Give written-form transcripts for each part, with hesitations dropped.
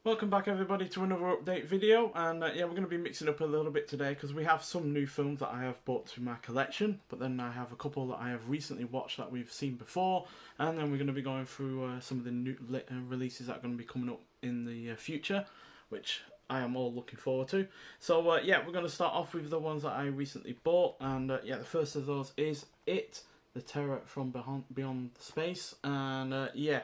Welcome back everybody to another update video, and yeah, we're going to be mixing up a little bit today because we have some new films that I have brought to my collection, but then I have a couple that I have recently watched that we've seen before, and then we're going to be going through some of the new releases that are going to be coming up in the future, which I am all looking forward to. So yeah, we're going to start off with the ones that I recently bought, and yeah, the first of those is It, the Terror from Beyond Space, and yeah,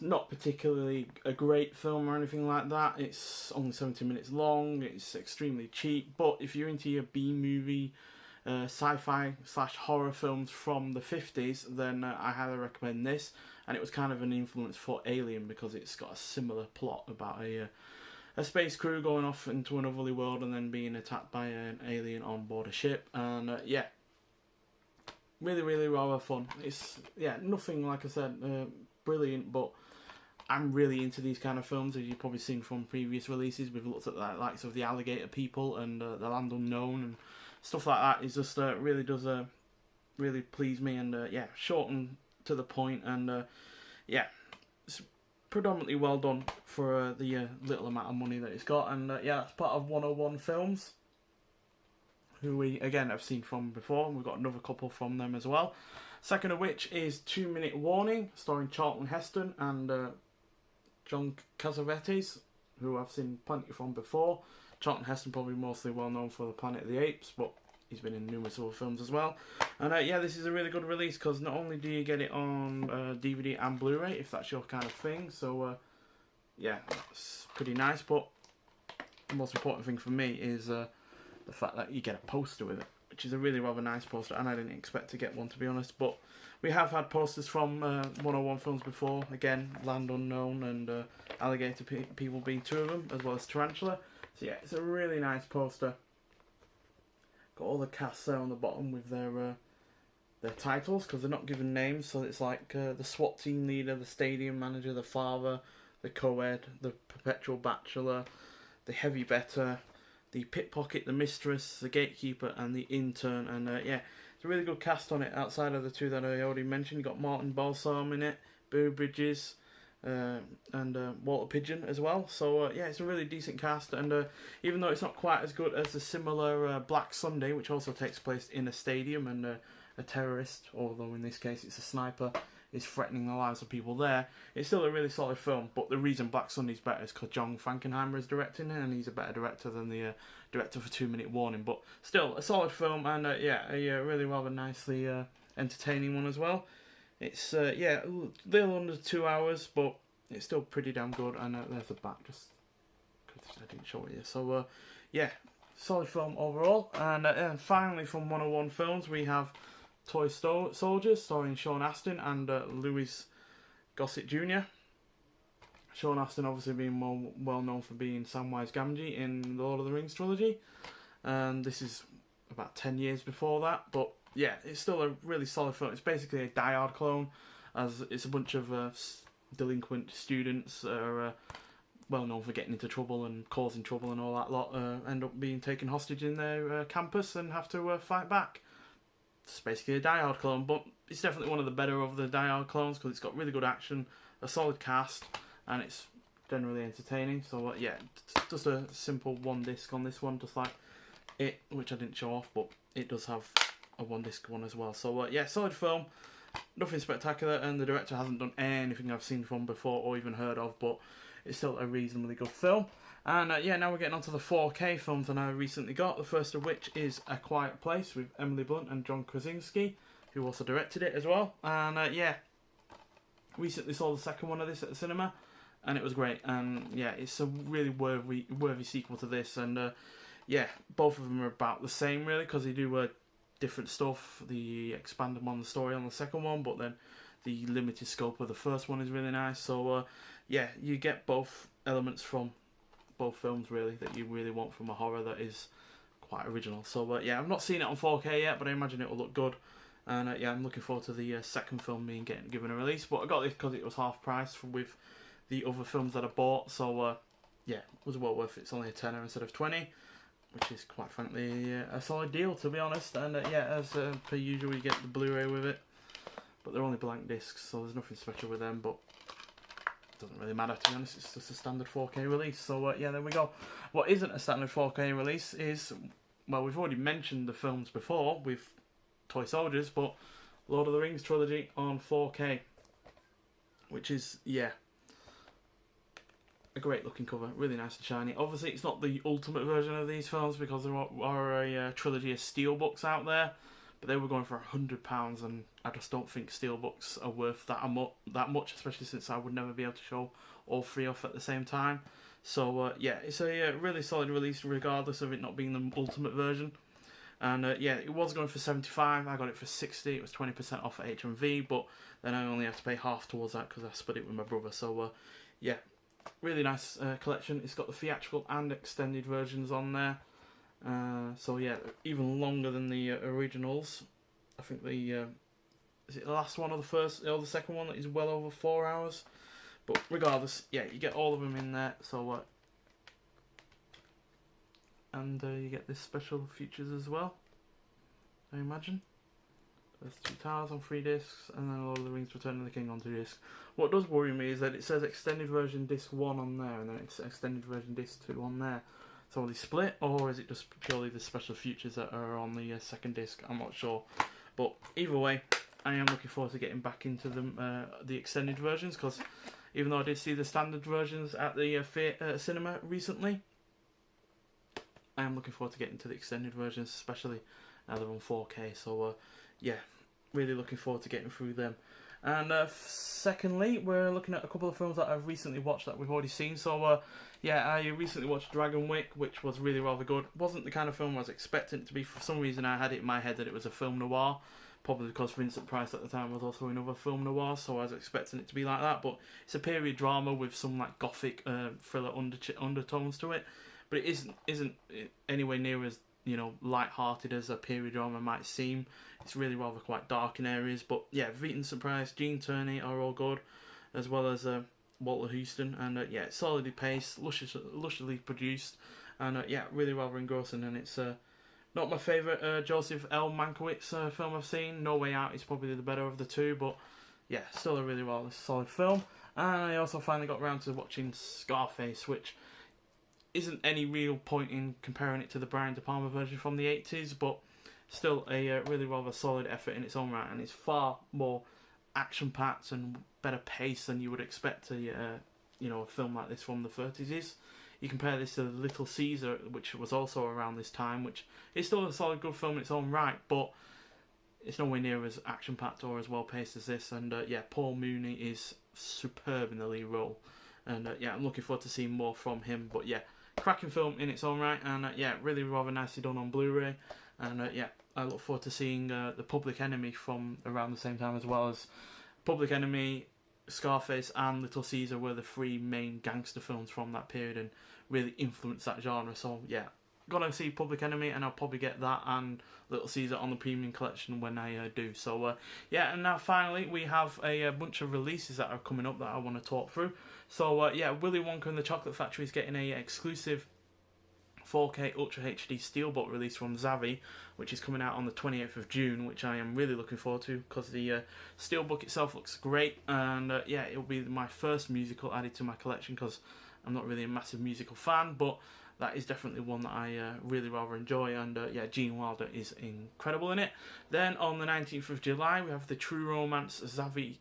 not particularly a great film or anything like that. It's only 70 minutes long, it's extremely cheap, but if you're into your B-movie, sci-fi / horror films from the 50s, then I highly recommend this. And it was kind of an influence for Alien because it's got a similar plot about a space crew going off into an otherly world and then being attacked by an alien on board a ship. And yeah, really rather fun. It's, yeah, nothing, like I said, brilliant, but I'm really into these kind of films, as you've probably seen from previous releases. We've looked at the likes of The Alligator People and The Land Unknown and stuff like that. It just really does really please me, and yeah, short and to the point, and yeah, it's predominantly well done for the little amount of money that it's got. And yeah, it's part of 101 Films, who we again have seen from before, and we've got another couple from them as well. Second of which is 2 Minute Warning, starring Charlton Heston and John Cassavetes, who I've seen plenty from before. Charlton Heston probably mostly well known for the Planet of the Apes, but he's been in numerous other films as well. And yeah, this is a really good release because not only do you get it on DVD and Blu-ray, if that's your kind of thing, so yeah, it's pretty nice. But the most important thing for me is the fact that you get a poster with it, which is a really rather nice poster, and I didn't expect to get one, to be honest. But we have had posters from 101 Films before, again, Land Unknown and Alligator People being two of them, as well as Tarantula. So yeah, it's a really nice poster. Got all the cast there on the bottom with their titles, because they're not given names, so it's like the SWAT team leader, the stadium manager, the father, the co-ed, the perpetual bachelor, the heavy better, the pickpocket, the mistress, the gatekeeper, and the intern. And yeah, it's a really good cast on it. Outside of the two that I already mentioned, you got Martin Balsam in it, Beau Bridges, and Walter Pidgeon as well. So yeah, it's a really decent cast. And even though it's not quite as good as the similar Black Sunday, which also takes place in a stadium, and a terrorist, although in this case it's a sniper, is threatening the lives of people there, it's still a really solid film. But the reason Black Sunday's better is because John Frankenheimer is directing it, and he's a better director than the director for 2 Minute Warning. But still, a solid film, and yeah, a really rather nicely entertaining one as well. It's yeah, a little under 2 hours, but it's still pretty damn good. And there's the back, just because I didn't show it here. So yeah, solid film overall. And finally, from 101 Films, we have Toy Soldiers, starring Sean Astin and Louis Gossett Jr. Sean Astin obviously being more well known for being Samwise Gamgee in the Lord of the Rings trilogy, and this is about 10 years before that. But yeah, it's still a really solid film. It's basically a Die Hard clone, as it's a bunch of delinquent students that are well known for getting into trouble and causing trouble and all that lot, end up being taken hostage in their campus and have to fight back. It's basically a Die Hard clone, but it's definitely one of the better of the Die Hard clones because it's got really good action, a solid cast, and it's generally entertaining. So yeah, just a simple one disc on this one, just like It, which I didn't show off, but it does have a one disc one as well. So yeah, solid film, nothing spectacular, and the director hasn't done anything I've seen from before or even heard of, but it's still a reasonably good film. And yeah, now we're getting on to the 4K films that I recently got, the first of which is A Quiet Place with Emily Blunt and John Krasinski, who also directed it as well. And yeah, recently saw the second one of this at the cinema, and it was great. And yeah, it's a really worthy sequel to this. And yeah, both of them are about the same really, because they do different stuff. They expand on the story on the second one, but then the limited scope of the first one is really nice. So yeah, you get both elements from both films really that you really want from a horror that is quite original. So yeah, I've not seen it on 4K yet, but I imagine it will look good. And yeah, I'm looking forward to the second film being given a release. But I got this because it was half price with the other films that I bought. So yeah, it was well worth it. It's only a tenner instead of 20, which is quite frankly a solid deal, to be honest. And yeah, as per usual, you get the Blu-ray with it, but they're only blank discs, so there's nothing special with them. But doesn't really matter, to be honest. It's just a standard 4K release. So yeah, there we go. What isn't a standard 4K release is, well, we've already mentioned the films before with Toy Soldiers, but Lord of the Rings trilogy on 4K, which is, yeah, a great looking cover, really nice and shiny. Obviously, it's not the ultimate version of these films because there are a trilogy of steelbooks out there, but they were going for £100, and I just don't think steelbooks are worth that much, especially since I would never be able to show all three off at the same time. So yeah, it's a really solid release regardless of it not being the ultimate version. And yeah, it was going for 75. I got it for 60. It was 20% off at HMV, but then I only have to pay half towards that because I split it with my brother. So yeah, really nice collection. It's got the theatrical and extended versions on there. So yeah, even longer than the originals. I think the is it the last one or the first or the second one that is well over 4 hours. But regardless, yeah, you get all of them in there. So and you get this special features as well, I imagine. There's 2 towers on 3 discs, and then Lord of the Rings Return of the King on 2 discs. What does worry me is that it says extended version disc 1 on there, and then it's extended version disc 2 on there. So are they split, or is it just purely the special features that are on the second disc? I'm not sure. But either way, I am looking forward to getting back into the extended versions, because even though I did see the standard versions at the cinema recently, I am looking forward to getting to the extended versions, especially now they're on 4K. So yeah, really looking forward to getting through them. And secondly, we're looking at a couple of films that I've recently watched that we've already seen. So yeah, I recently watched Dragon Wick, which was really rather good. Wasn't the kind of film I was expecting it to be. For some reason I had it in my head that it was a film noir, probably because Vincent Price at the time was also in other film noirs, so I was expecting it to be like that. But it's a period drama with some like gothic thriller undertones to it. But it isn't anywhere near as, you know, light-hearted as a period drama might seem. It's really rather quite dark in areas. But yeah, Vincent Price, Gene Tierney are all good, as well as Walter Houston. And yeah, it's solidly paced, lushly produced, and yeah, really rather engrossing. And it's not my favourite Joseph L. Mankiewicz film I've seen. No Way Out is probably the better of the two, but yeah, still a really rather solid film. And I also finally got around to watching Scarface, which isn't any real point in comparing it to the Brian De Palma version from the 80s, but still a really rather solid effort in its own right, and it's far more action-packed and better paced than you would expect you know, a film like this from the 30s is. You compare this to Little Caesar, which was also around this time, which is still a solid good film in its own right, but it's nowhere near as action-packed or as well-paced as this. And yeah, Paul Mooney is superb in the lead role, and yeah, I'm looking forward to seeing more from him. But yeah, cracking film in its own right, and yeah, really rather nicely done on Blu-ray. And yeah, I look forward to seeing The Public Enemy from around the same time, as well as Public Enemy, Scarface and Little Caesar were the 3 main gangster films from that period and really influenced that genre. So yeah, gonna see Public Enemy, and I'll probably get that and Little Caesar on the premium collection when I do. So yeah, and now finally we have a bunch of releases that are coming up that I want to talk through. So yeah, Willy Wonka and the Chocolate Factory is getting a exclusive 4K Ultra HD Steelbook release from Zavvi, which is coming out on the 28th of June, which I am really looking forward to, because the Steelbook itself looks great, and yeah, it'll be my first musical added to my collection, because I'm not really a massive musical fan, but that is definitely one that I really rather enjoy, and yeah, Gene Wilder is incredible in it. Then on the 19th of July, we have the True Romance Zavvi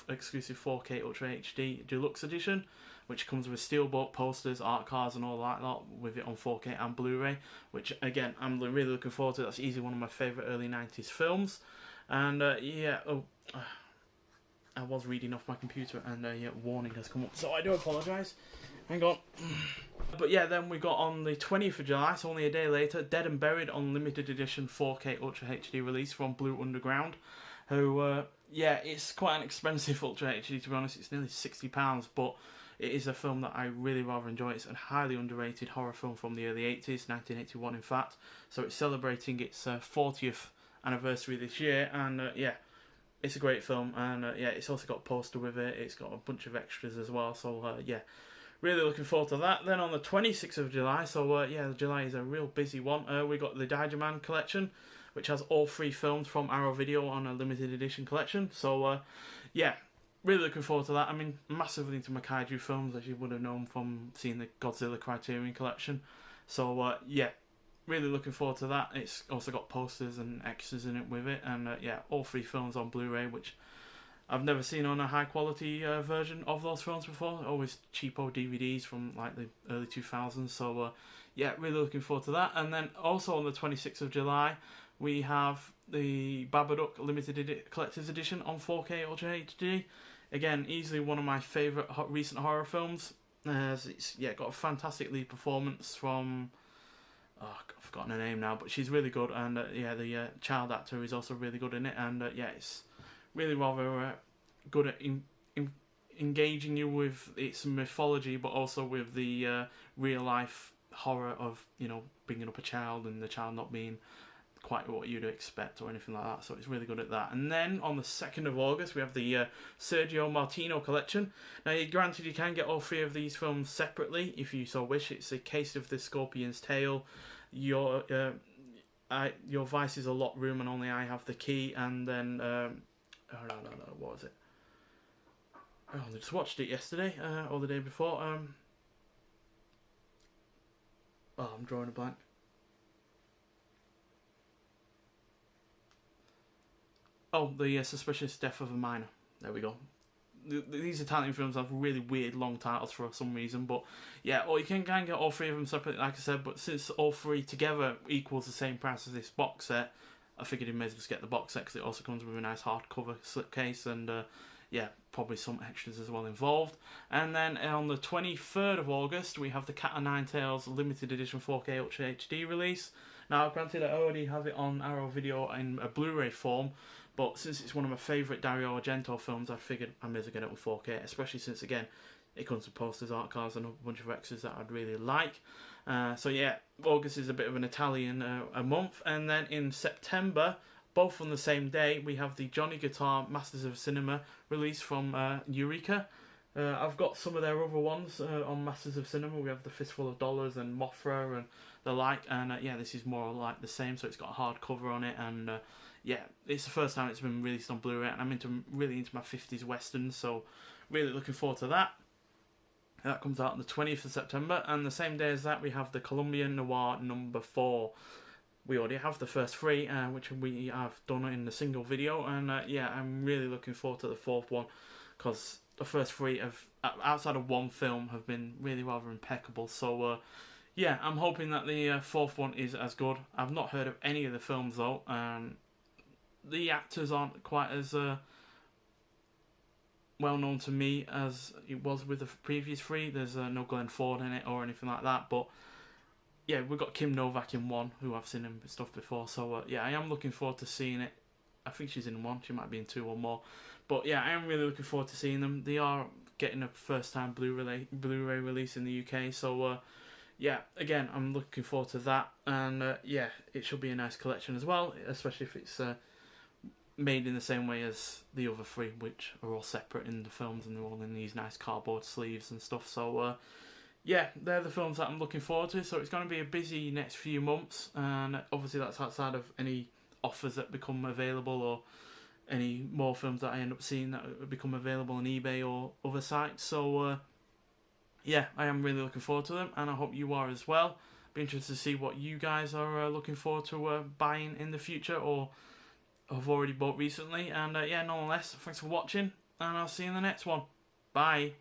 exclusive 4K Ultra HD Deluxe Edition, which comes with steelbook, posters, art cards and all that lot, with it on 4K and Blu-ray, which again, I'm really looking forward to. That's easily one of my favourite early 90s films. And yeah, I was reading off my computer, and yeah, warning has come up, so I do apologise. Hang on. But yeah, then we got on the 20th of July, so only a day later, Dead and Buried on limited edition 4K Ultra HD release from Blue Underground, who, yeah, it's quite an expensive Ultra HD, to be honest. It's nearly £60, but it is a film that I really rather enjoy. It's a highly underrated horror film from the early 80s, 1981 in fact, so it's celebrating its 40th anniversary this year, and yeah, it's a great film, and yeah, it's also got a poster with it, it's got a bunch of extras as well, so yeah, really looking forward to that. Then on the 26th of July, so yeah, July is a real busy one, we got the Digiman collection, which has all 3 films from Arrow Video on a limited edition collection. So yeah, really looking forward to that. I mean, massively into my kaiju films, as you would have known from seeing the Godzilla Criterion collection. So yeah, really looking forward to that. It's also got posters and extras in it with it, and yeah, all 3 films on Blu-ray, which I've never seen on a high quality version of those films before. Always cheapo DVDs from like the early 2000s. So yeah, really looking forward to that. And then also on the 26th of July, we have the Babadook Limited Collector's Edition on 4K Ultra HD. Again, easily one of my favourite recent horror films. It's got a fantastic lead performance from... I've forgotten her name now, but she's really good. And the child actor is also really good in it. And it's really rather good at engaging you with its mythology, but also with the real life horror of, you know, bringing up a child and the child not being quite what you'd expect or anything like that. So it's really good at that. And then on the 2nd of August, we have the Sergio Martino collection. Now, granted, you can get all 3 of these films separately if you so wish. It's A Case of the Scorpion's Tail, Your Vice is a Locked Room and Only I Have the Key, and then what was it? I just watched it yesterday or the day before. I'm drawing a blank. Oh, The Suspicious Death of a Minor. There we go. These Italian films have really weird long titles for some reason, but yeah, or you can get all 3 of them separately, like I said, but since all 3 together equals the same price as this box set, I figured you may as well just get the box set because it also comes with a nice hardcover slipcase and yeah, probably some extras as well involved. And then on the 23rd of August, we have the Cat o' Nine Tails Limited Edition 4K Ultra HD release. Now, granted, I already have it on Arrow Video in a Blu-ray form, but since it's one of my favourite Dario Argento films, I figured I may as well get it on 4K, especially since, again, it comes with posters, art cards, and a bunch of extras that I'd really like. So yeah, August is a bit of an Italian a month. And then in September, both on the same day, we have the Johnny Guitar Masters of Cinema release from Eureka. I've got some of their other ones on Masters of Cinema. We have The Fistful of Dollars and Mothra and the like. And yeah, this is more like the same, so it's got a hardcover on it. And yeah, it's the first time it's been released on Blu-ray, and I'm really into my 50s westerns, so really looking forward to that. That comes out on the 20th of September, and the same day as that we have the Colombian Noir number 4. We already have the first 3, which we have done in a single video, and yeah, I'm really looking forward to the 4th one, because the first 3 have, outside of one film, have been really rather impeccable. So yeah, I'm hoping that the 4th one is as good. I've not heard of any of the films though, and the actors aren't quite as well known to me as it was with the previous 3. There's no Glenn Ford in it or anything like that, but yeah, we've got Kim Novak in 1, who I've seen in stuff before, so yeah, I am looking forward to seeing it. I think she's in 1, she might be in 2 or more, but yeah, I am really looking forward to seeing them. They are getting a first time Blu-ray release in the UK, so yeah, again, I'm looking forward to that, and yeah, it should be a nice collection as well, especially if it's made in the same way as the other 3, which are all separate in the films, and they're all in these nice cardboard sleeves and stuff. So yeah, they're the films that I'm looking forward to. So it's going to be a busy next few months, and obviously that's outside of any offers that become available or any more films that I end up seeing that become available on eBay or other sites. So yeah, I am really looking forward to them, and I hope you are as well. Be interested to see what you guys are looking forward to buying in the future or have already bought recently. And yeah, nonetheless, thanks for watching, and I'll see you in the next one. Bye.